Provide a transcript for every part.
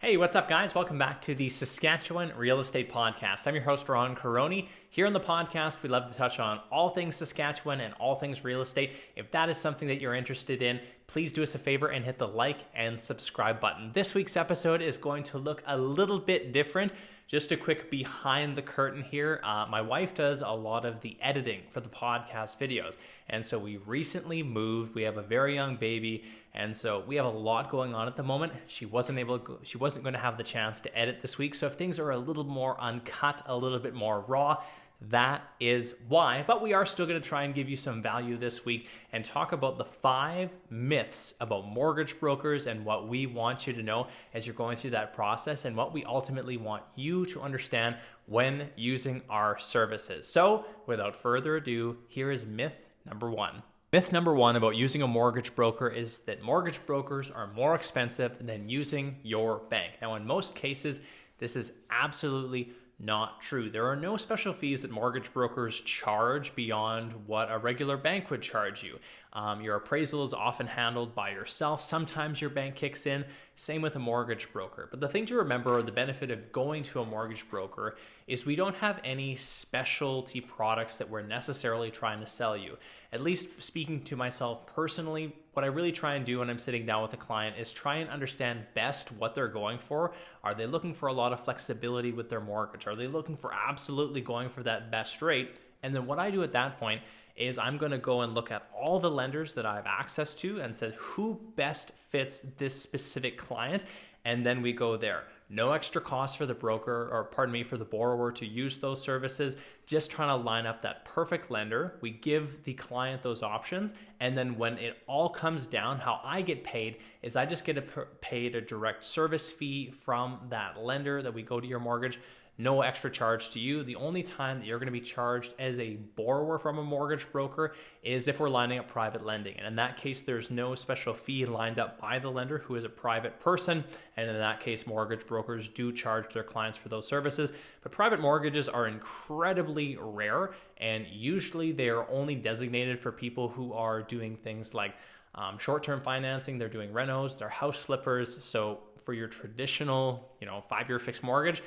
Hey, what's up, guys? Welcome back to the Saskatchewan Real Estate Podcast. I'm your host, Ron Caroni. Here on the podcast, we love to touch on all things Saskatchewan and all things real estate. If that is something that you're interested in, please do us a favor and hit the like and subscribe button. This week's episode is going to look a little bit different. Just a quick behind the curtain here. My wife does a lot of the editing for the podcast videos. And so we recently moved. We have a very young baby. And so we have a lot going on at the moment. She wasn't going to have the chance to edit this week. So if things are a little more uncut, a little bit more raw, that is why. But we are still going to try and give you some value this week and talk about the 5 myths about mortgage brokers and what we want you to know as you're going through that process and what we ultimately want you to understand when using our services. So without further ado, here is myth number 1. Myth number 1 about using a mortgage broker is that mortgage brokers are more expensive than using your bank. Now, in most cases, this is absolutely not true. There are no special fees that mortgage brokers charge beyond what a regular bank would charge you. Your appraisal is often handled by yourself. Sometimes your bank kicks in. Same with a mortgage broker. But the thing to remember, or the benefit of going to a mortgage broker, is we don't have any specialty products that we're necessarily trying to sell you. At least speaking to myself personally, what I really try and do when I'm sitting down with a client is try and understand best what they're going for. Are they looking for a lot of flexibility with their mortgage? Are they looking for absolutely going for that best rate? And then what I do at that point is I'm going to go and look at all the lenders that I have access to and said who best fits this specific client, and then we go there. No extra cost for the broker, or pardon me, for the borrower to use those services. Just trying to line up that perfect lender. We give the client those options, and then when it all comes down, how I get paid is I just get paid a direct service fee from that lender that we go to your mortgage. No extra charge to you. The only time that you're going to be charged as a borrower from a mortgage broker is if we're lining up private lending. And in that case, there's no special fee lined up by the lender who is a private person. And in that case, mortgage brokers do charge their clients for those services. But private mortgages are incredibly rare. And usually they are only designated for people who are doing things like short-term financing. They're doing renos, they're house flippers. So for your traditional, 5-year fixed mortgage,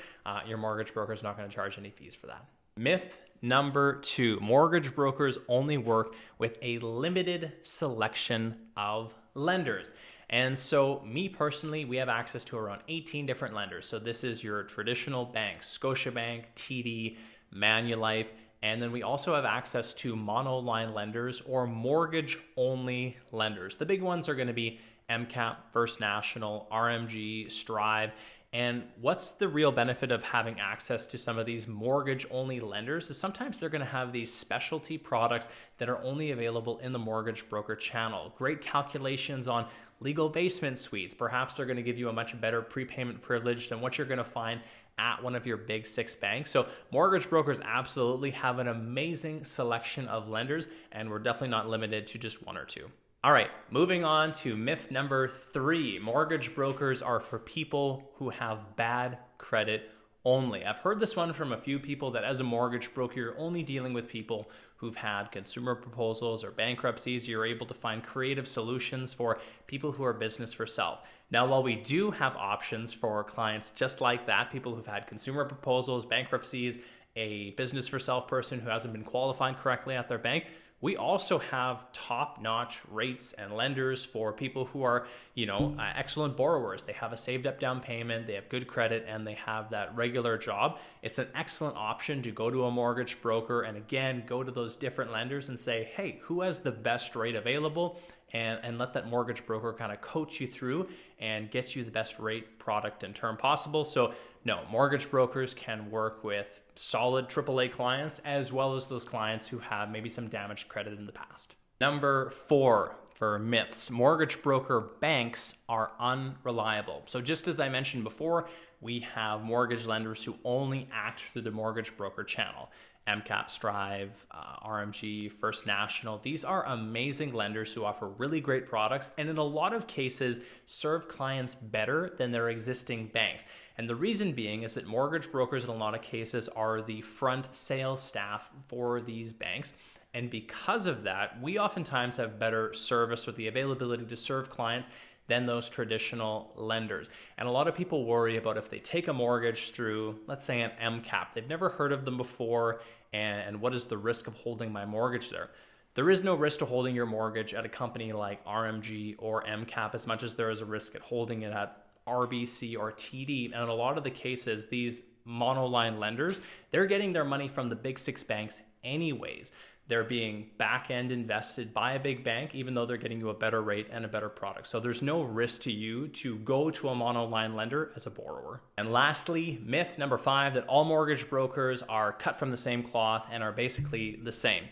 your mortgage broker is not going to charge any fees for that. Myth number 2, mortgage brokers only work with a limited selection of lenders. And so me personally, we have access to around 18 different lenders. So this is your traditional banks, Scotiabank, TD, Manulife, and then we also have access to monoline lenders or mortgage-only lenders. The big ones are going to be MCAP, First National, RMG, Strive. And what's the real benefit of having access to some of these mortgage-only lenders is sometimes they're going to have these specialty products that are only available in the mortgage broker channel. Great calculations on legal basement suites. Perhaps they're going to give you a much better prepayment privilege than what you're going to find at one of your big 6 banks. So mortgage brokers absolutely have an amazing selection of lenders, and we're definitely not limited to just 1 or 2. All right, moving on to myth number 3. Mortgage brokers are for people who have bad credit only. I've heard this one from a few people that as a mortgage broker, you're only dealing with people who've had consumer proposals or bankruptcies. You're able to find creative solutions for people who are business for self. Now, while we do have options for clients just like that, people who've had consumer proposals, bankruptcies, a business for self person who hasn't been qualified correctly at their bank, we also have top-notch rates and lenders for people who are, excellent borrowers. They have a saved up down payment, they have good credit, and they have that regular job. It's an excellent option to go to a mortgage broker and again, go to those different lenders and say, hey, who has the best rate available? And let that mortgage broker kind of coach you through and get you the best rate, product, and term possible. So no, mortgage brokers can work with solid AAA clients as well as those clients who have maybe some damaged credit in the past. Number 4 for myths, mortgage broker banks are unreliable. So just as I mentioned before, we have mortgage lenders who only act through the mortgage broker channel. MCAP, Strive, RMG, First National. These are amazing lenders who offer really great products and in a lot of cases serve clients better than their existing banks. And the reason being is that mortgage brokers in a lot of cases are the front sales staff for these banks. And because of that, we oftentimes have better service or the availability to serve clients than those traditional lenders. And a lot of people worry about if they take a mortgage through, let's say, an MCAP. They've never heard of them before, and what is the risk of holding my mortgage there? There is no risk to holding your mortgage at a company like RMG or MCAP as much as there is a risk at holding it at RBC or TD. And in a lot of the cases, these monoline lenders, they're getting their money from the big six banks anyways. They're being back-end invested by a big bank, even though they're getting you a better rate and a better product. So there's no risk to you to go to a monoline lender as a borrower. And lastly, myth number 5, that all mortgage brokers are cut from the same cloth and are basically the same.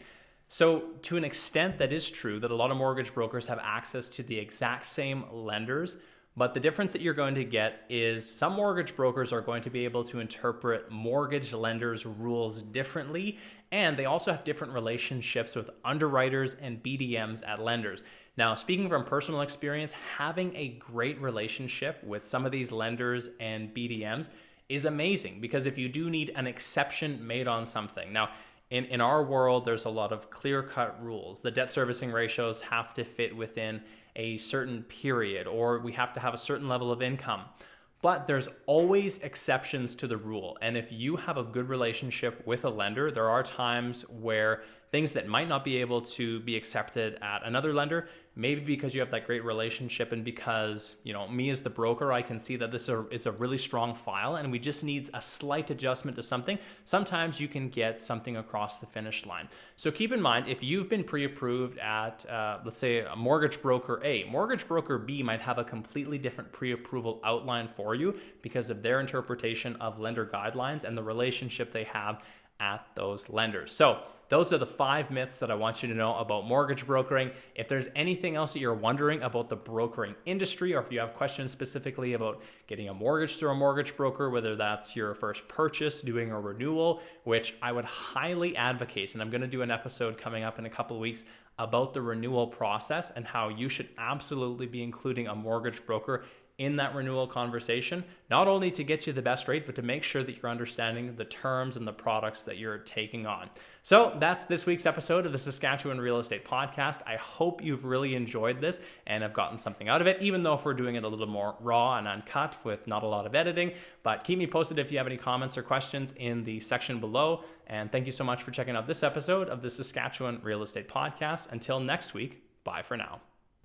So to an extent, that is true, that a lot of mortgage brokers have access to the exact same lenders. But the difference that you're going to get is some mortgage brokers are going to be able to interpret mortgage lenders' rules differently, and they also have different relationships with underwriters and BDMs at lenders. Now, speaking from personal experience, having a great relationship with some of these lenders and BDMs is amazing, because if you do need an exception made on something. Now, in our world, there's a lot of clear-cut rules. The debt servicing ratios have to fit within a certain period, or we have to have a certain level of income. But there's always exceptions to the rule. And if you have a good relationship with a lender, there are times where things that might not be able to be accepted at another lender, maybe because you have that great relationship and because, me as the broker, I can see that this is a really strong file and we just need a slight adjustment to something. Sometimes you can get something across the finish line. So keep in mind, if you've been pre-approved at, let's say, a mortgage broker A, mortgage broker B might have a completely different pre-approval outline for you because of their interpretation of lender guidelines and the relationship they have at those lenders. So those are the 5 myths that I want you to know about mortgage brokering. If there's anything else that you're wondering about the brokering industry, or if you have questions specifically about getting a mortgage through a mortgage broker, whether that's your first purchase, doing a renewal, which I would highly advocate, and I'm going to do an episode coming up in a couple of weeks about the renewal process and how you should absolutely be including a mortgage broker in that renewal conversation, not only to get you the best rate, but to make sure that you're understanding the terms and the products that you're taking on. So that's this week's episode of the Saskatchewan Real Estate Podcast. I hope you've really enjoyed this and have gotten something out of it, even though if we're doing it a little more raw and uncut with not a lot of editing. But keep me posted if you have any comments or questions in the section below. And thank you so much for checking out this episode of the Saskatchewan Real Estate Podcast. Until next week, bye for now.